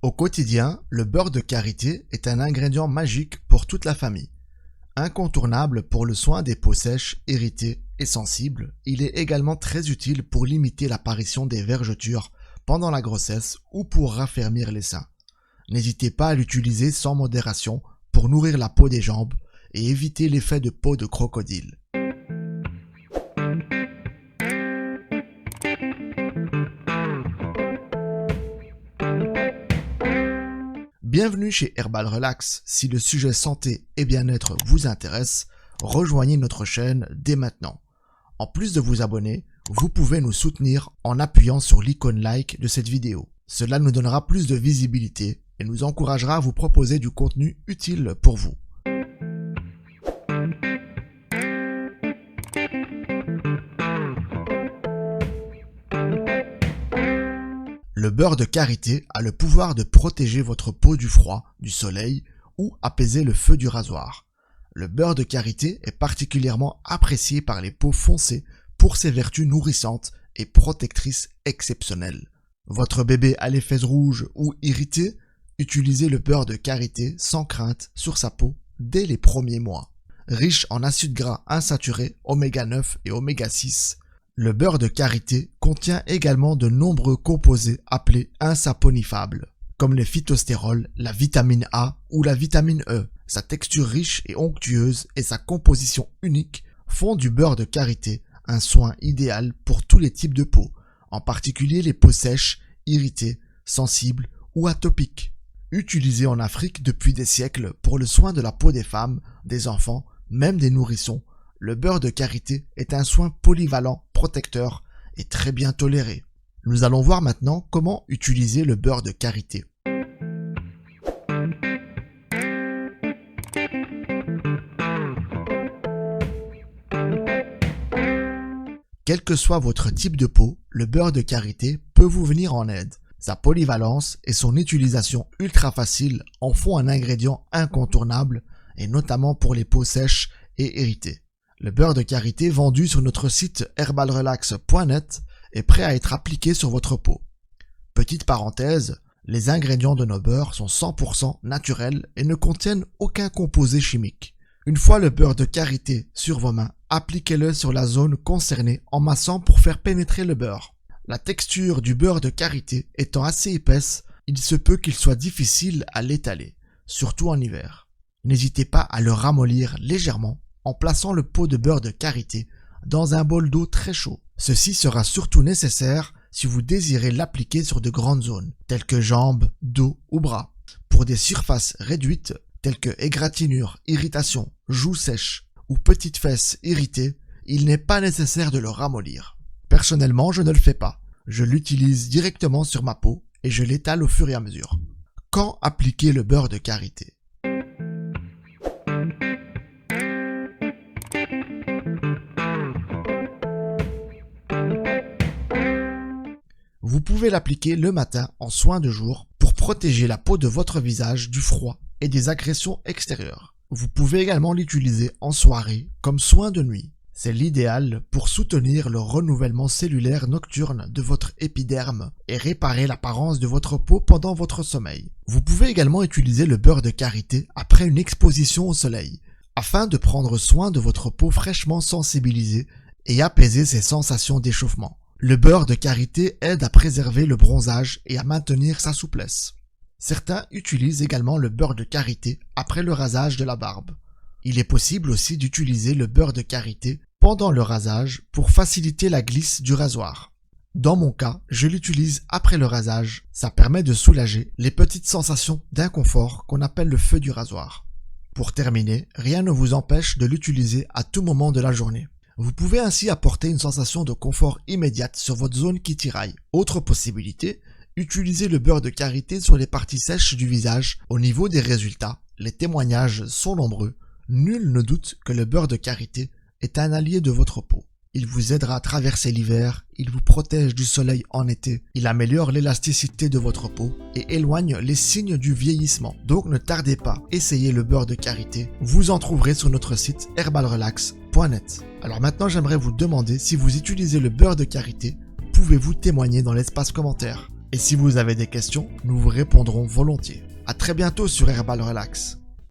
Au quotidien, le beurre de karité est un ingrédient magique pour toute la famille. Incontournable pour le soin des peaux sèches, irritées et sensibles, il est également très utile pour limiter l'apparition des vergetures pendant la grossesse ou pour raffermir les seins. N'hésitez pas à l'utiliser sans modération pour nourrir la peau des jambes et éviter l'effet de peau de crocodile. Bienvenue chez Herbal Relax. Si le sujet santé et bien-être vous intéresse, rejoignez notre chaîne dès maintenant. En plus de vous abonner, vous pouvez nous soutenir en appuyant sur l'icône like de cette vidéo. Cela nous donnera plus de visibilité et nous encouragera à vous proposer du contenu utile pour vous. Le beurre de karité a le pouvoir de protéger votre peau du froid, du soleil ou apaiser le feu du rasoir. Le beurre de karité est particulièrement apprécié par les peaux foncées pour ses vertus nourrissantes et protectrices exceptionnelles. Votre bébé a les fesses rouges ou irritées, utilisez le beurre de karité sans crainte sur sa peau dès les premiers mois. Riche en acides gras insaturés, oméga 9 et oméga 6, le beurre de karité contient également de nombreux composés appelés insaponifables, comme les phytostérols, la vitamine A ou la vitamine E. Sa texture riche et onctueuse et sa composition unique font du beurre de karité un soin idéal pour tous les types de peau, en particulier les peaux sèches, irritées, sensibles ou atopiques. Utilisé en Afrique depuis des siècles pour le soin de la peau des femmes, des enfants, même des nourrissons, le beurre de karité est un soin polyvalent, protecteur et très bien toléré. Nous allons voir maintenant comment utiliser le beurre de karité. Quel que soit votre type de peau, le beurre de karité peut vous venir en aide. Sa polyvalence et son utilisation ultra facile en font un ingrédient incontournable et notamment pour les peaux sèches et irritées. Le beurre de karité vendu sur notre site herbalrelax.net est prêt à être appliqué sur votre peau. Petite parenthèse, les ingrédients de nos beurres sont 100% naturels et ne contiennent aucun composé chimique. Une fois le beurre de karité sur vos mains, appliquez-le sur la zone concernée en massant pour faire pénétrer le beurre. La texture du beurre de karité étant assez épaisse, il se peut qu'il soit difficile à l'étaler, surtout en hiver. N'hésitez pas à le ramollir légèrement en plaçant le pot de beurre de karité dans un bol d'eau très chaud. Ceci sera surtout nécessaire si vous désirez l'appliquer sur de grandes zones, telles que jambes, dos ou bras. Pour des surfaces réduites, telles que égratignures, irritations, joues sèches ou petites fesses irritées, il n'est pas nécessaire de le ramollir. Personnellement, je ne le fais pas. Je l'utilise directement sur ma peau et je l'étale au fur et à mesure. Quand appliquer le beurre de karité ? Vous pouvez l'appliquer le matin en soin de jour pour protéger la peau de votre visage du froid et des agressions extérieures. Vous pouvez également l'utiliser en soirée comme soin de nuit. C'est l'idéal pour soutenir le renouvellement cellulaire nocturne de votre épiderme et réparer l'apparence de votre peau pendant votre sommeil. Vous pouvez également utiliser le beurre de karité après une exposition au soleil, afin de prendre soin de votre peau fraîchement sensibilisée et apaiser ses sensations d'échauffement. Le beurre de karité aide à préserver le bronzage et à maintenir sa souplesse. Certains utilisent également le beurre de karité après le rasage de la barbe. Il est possible aussi d'utiliser le beurre de karité pendant le rasage pour faciliter la glisse du rasoir. Dans mon cas, je l'utilise après le rasage. Ça permet de soulager les petites sensations d'inconfort qu'on appelle le feu du rasoir. Pour terminer, rien ne vous empêche de l'utiliser à tout moment de la journée. Vous pouvez ainsi apporter une sensation de confort immédiate sur votre zone qui tiraille. Autre possibilité, utilisez le beurre de karité sur les parties sèches du visage. Au niveau des résultats, les témoignages sont nombreux. Nul ne doute que le beurre de karité est un allié de votre peau. Il vous aidera à traverser l'hiver, il vous protège du soleil en été, il améliore l'élasticité de votre peau et éloigne les signes du vieillissement. Donc ne tardez pas, essayez le beurre de karité. Vous en trouverez sur notre site herbalrelax.net. Alors maintenant, j'aimerais vous demander si vous utilisez le beurre de karité, pouvez-vous témoigner dans l'espace commentaire. Et si vous avez des questions, nous vous répondrons volontiers. À très bientôt sur Herbal Relax.